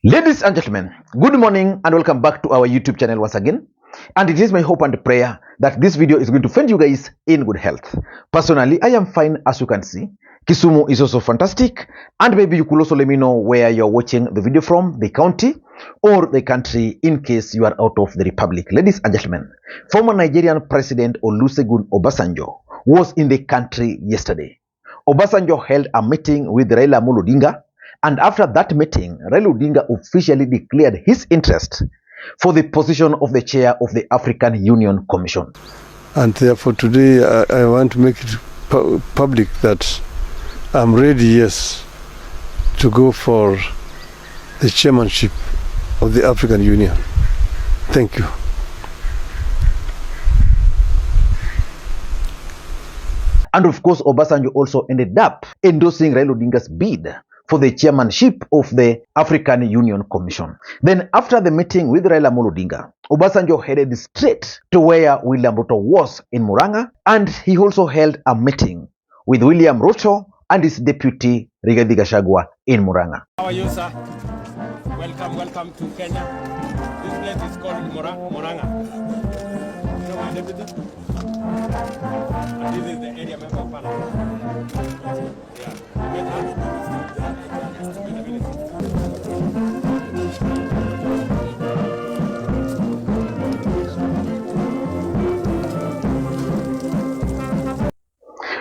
Ladies and gentlemen, good morning and welcome back to our YouTube channel once again. And it is my hope and prayer that this video is going to find you guys in good health. Personally, I am fine as you can see. Kisumu is also fantastic. And maybe you could also let me know where you're watching the video from, the county or the country in case you are out of the republic. Ladies and gentlemen, former Nigerian President Olusegun Obasanjo was in the country yesterday. Obasanjo held a meeting with Raila Odinga. And after that meeting, Raila Odinga officially declared his interest for the position of the chair of the African Union Commission. And therefore today I want to make it public that I'm ready, yes, to go for the chairmanship of the African Union. Thank you. And of course, Obasanjo also ended up endorsing Raila Odinga's bid for the chairmanship of the African Union Commission. Then after the meeting with Raila Odinga, Obasanjo headed straight to where William Ruto was in Murang'a, and he also held a meeting with William Ruto and his deputy Rigathi Gachagua in Murang'a. How are you, sir? Welcome to Kenya. This place is called Murang'a. You know my deputy? And this is the area member of parliament. Yeah.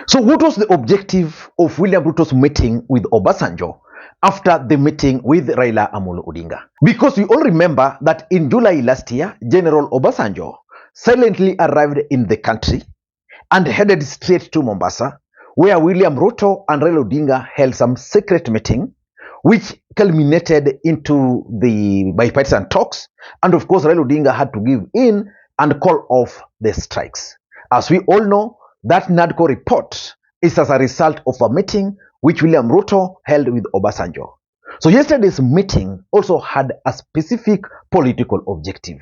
So what was the objective of William Ruto's meeting with Obasanjo after the meeting with Raila Odinga? Because we all remember that in July last year, General Obasanjo silently arrived in the country and headed straight to Mombasa, where William Ruto and Raila Odinga held some secret meeting, which culminated into the bipartisan talks. And of course, Raila Odinga had to give in and call off the strikes. As we all know, that NADCO report is as a result of a meeting which William Ruto held with Obasanjo. So yesterday's meeting also had a specific political objective.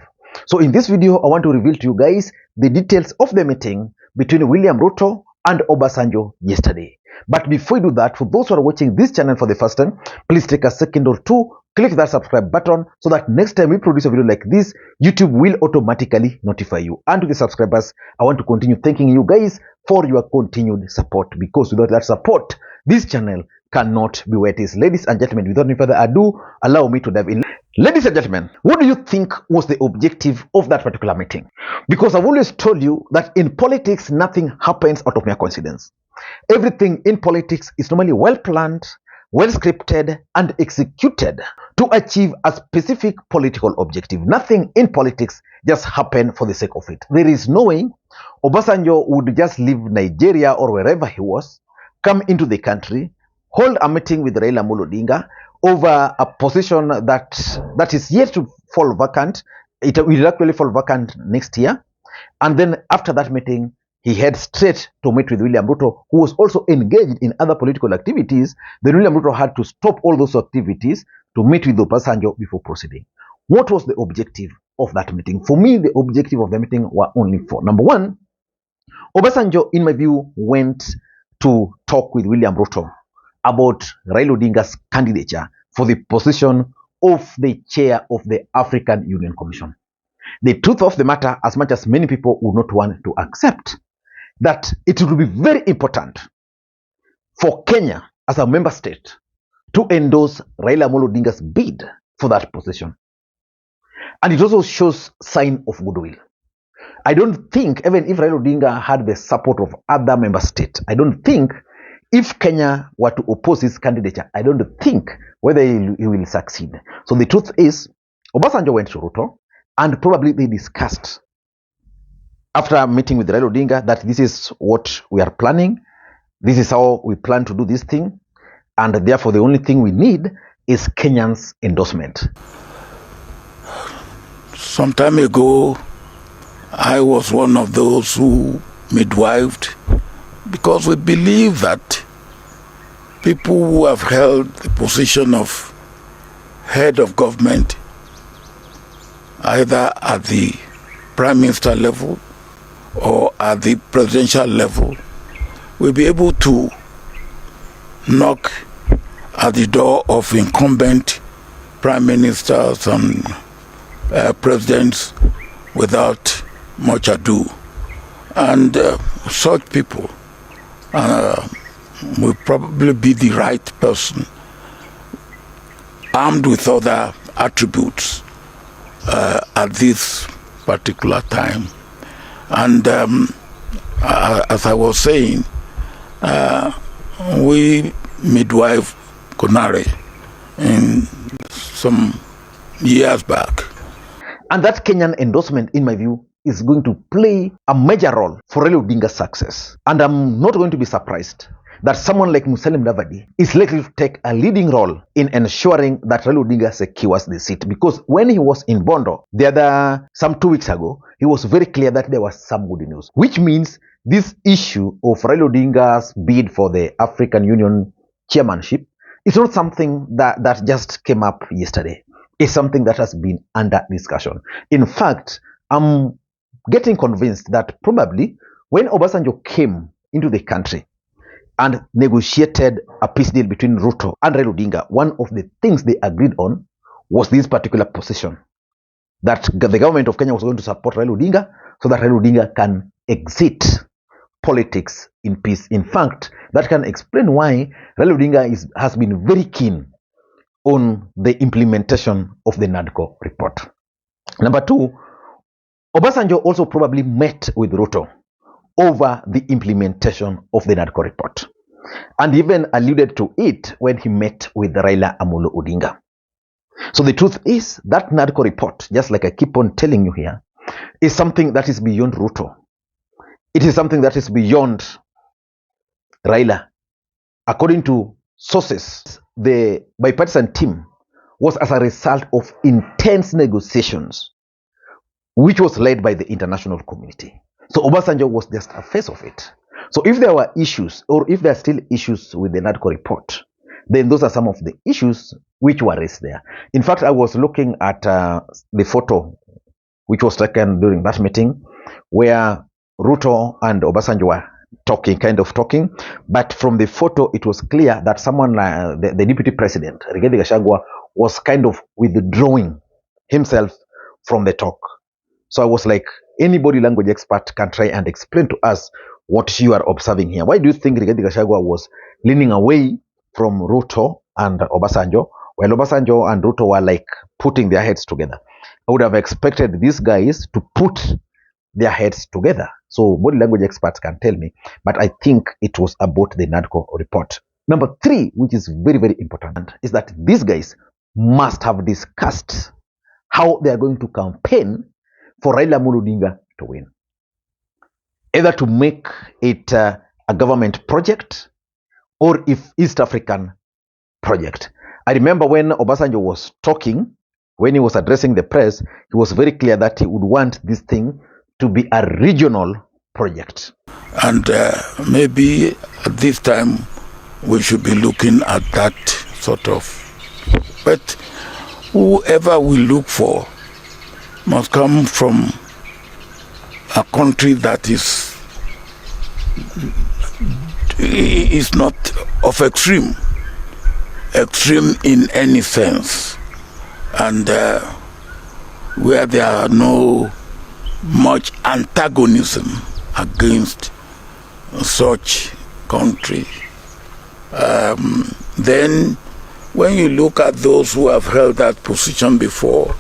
So in this video, I want to reveal to you guys the details of the meeting between William Ruto and Obasanjo yesterday. But before we do that, for those who are watching this channel for the first time, please take a second or two, click that subscribe button so that next time we produce a video like this, YouTube will automatically notify you. And to the subscribers, I want to continue thanking you guys for your continued support, because without that support, this channel cannot be where it is. Ladies and gentlemen, without any further ado, allow me to dive in. Ladies and gentlemen, what do you think was the objective of that particular meeting? Because I've always told you that in politics, nothing happens out of mere coincidence. Everything in politics is normally well planned, well scripted, and executed to achieve a specific political objective. Nothing in politics just happen for the sake of it. There is no way Obasanjo would just leave Nigeria or wherever he was, come into the country, hold a meeting with Raila Odinga over a position that is yet to fall vacant. It will actually fall vacant next year. And then after that meeting, he head straight to meet with William Ruto, who was also engaged in other political activities. Then William Ruto had to stop all those activities to meet with Obasanjo before proceeding. What was the objective of that meeting? For me, the objective of the meeting were only four. Number one, Obasanjo, in my view, went to talk with William Ruto about Raila Odinga's candidature for the position of the chair of the African Union Commission. The truth of the matter, as much as many people would not want to accept, that it will be very important for Kenya as a member state to endorse Raila Odinga's bid for that position. And it also shows sign of goodwill. I don't think, even if Raila Odinga had the support of other member states, I don't think if Kenya were to oppose his candidature, I don't think whether he will succeed. So the truth is, Obasanjo went to Ruto, and probably they discussed after a meeting with Raila Odinga that this is what we are planning, this is how we plan to do this thing, and therefore the only thing we need is Kenyans' endorsement. Some time ago, I was one of those who midwifed, because we believe that people who have held the position of head of government, either at the prime minister level or at the presidential level, will be able to knock at the door of incumbent prime ministers and presidents without much ado. And such people will probably be the right person, armed with other attributes at this particular time. And as I was saying, we midwife Konare in some years back. And that Kenyan endorsement, in my view, is going to play a major role for Raila Odinga's success. And I'm not going to be surprised that someone like Musalia Mudavadi is likely to take a leading role in ensuring that Raila Odinga secures the seat. Because when he was in Bondo, some 2 weeks ago, he was very clear that there was some good news, which means this issue of Raila Odinga's bid for the African Union chairmanship is not something that just came up yesterday. It's something that has been under discussion. In fact, I'm getting convinced that probably when Obasanjo came into the country and negotiated a peace deal between Ruto and Raila Odinga, one of the things they agreed on was this particular position, that the government of Kenya was going to support Raila Odinga so that Raila Odinga can exit politics in peace. In fact, that can explain why Raila Odinga has been very keen on the implementation of the NADCO report. Number two, Obasanjo also probably met with Ruto over the implementation of the NADCO report, and even alluded to it when he met with Raila Amolo Odinga. So the truth is that NADCO report, just like I keep on telling you here, is something that is beyond Ruto. It is something that is beyond Raila. According to sources, the bipartisan team was as a result of intense negotiations, which was led by the international community. So Obasanjo was just a face of it. So if there were issues, or if there are still issues with the NADCO report, then those are some of the issues which were raised there. In fact, I was looking at the photo which was taken during that meeting, where Ruto and Obasanjo were talking, but from the photo it was clear that someone, the deputy president, Rigathi Gachagua, was kind of withdrawing himself from the talk. So I was like, any body language expert can try and explain to us what you are observing here. Why do you think Rigathi Gachagua was leaning away from Ruto and Obasanjo, while Obasanjo and Ruto were like putting their heads together? I would have expected these guys to put their heads together. So body language experts can tell me, but I think it was about the NADCO report. Number three, which is very, very important, is that these guys must have discussed how they are going to campaign for Raila Amolo Odinga to win. Either to make it a government project or if East African project. I remember when Obasanjo was talking, when he was addressing the press, he was very clear that he would want this thing to be a regional project. And maybe at this time we should be looking at that sort of. But whoever we look for must come from a country that is not of extreme in any sense, and where there are no much antagonism against such country. Then when you look at those who have held that position before,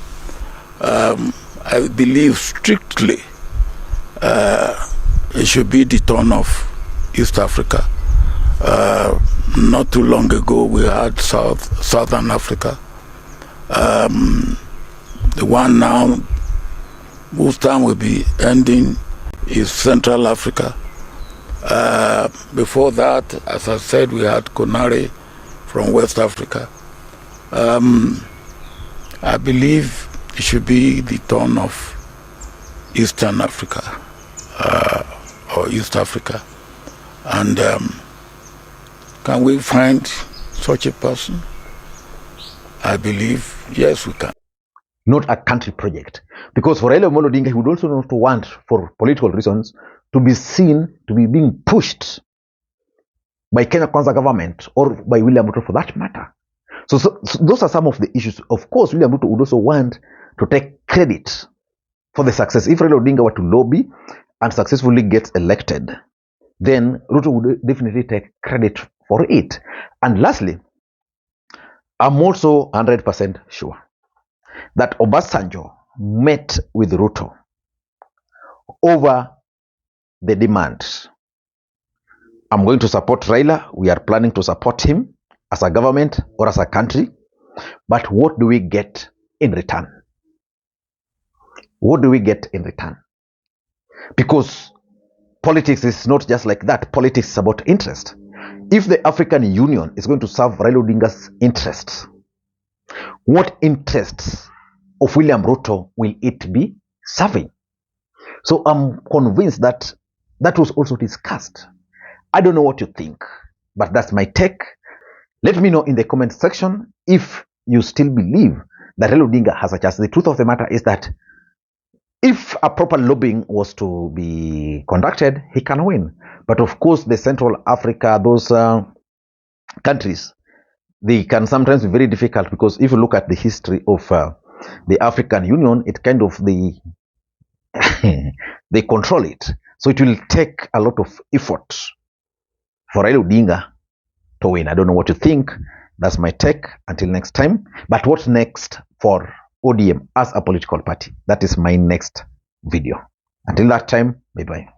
I believe strictly it should be the turn of East Africa. Not too long ago we had Southern Africa. The one now whose time will be ending is Central Africa. Before that, as I said, we had Konare from West Africa. I believe it should be the turn of Eastern Africa or East Africa. And can we find such a person? I believe, yes, we can. Not a country project. Because for Raila Amolo Odinga, he would also not want, for political reasons, to be seen to be being pushed by Kenya Kwanza government or by William Ruto for that matter So those are some of the issues. Of course, William Ruto would also want to take credit for the success. If Raila Odinga were to lobby and successfully gets elected, then Ruto would definitely take credit for it. And lastly, I'm also 100% sure that Obasanjo met with Ruto over the demand. I'm going to support Raila. We are planning to support him as a government or as a country. But what do we get in return? What do we get in return? Because politics is not just like that. Politics is about interest. If the African Union is going to serve Raila Odinga's interests, what interests of William Ruto will it be serving? So I'm convinced that that was also discussed. I don't know what you think, but that's my take. Let me know in the comment section if you still believe that Raila Odinga has a chance. The truth of the matter is that if a proper lobbying was to be conducted, he can win. But of course, the Central Africa, those countries, they can sometimes be very difficult, because if you look at the history of the African Union, it kind of they control it. So it will take a lot of effort for Raila Odinga to win. I don't know what you think. That's my take. Until next time. But what's next for ODM as a political party? That is my next video. Until that time, bye-bye.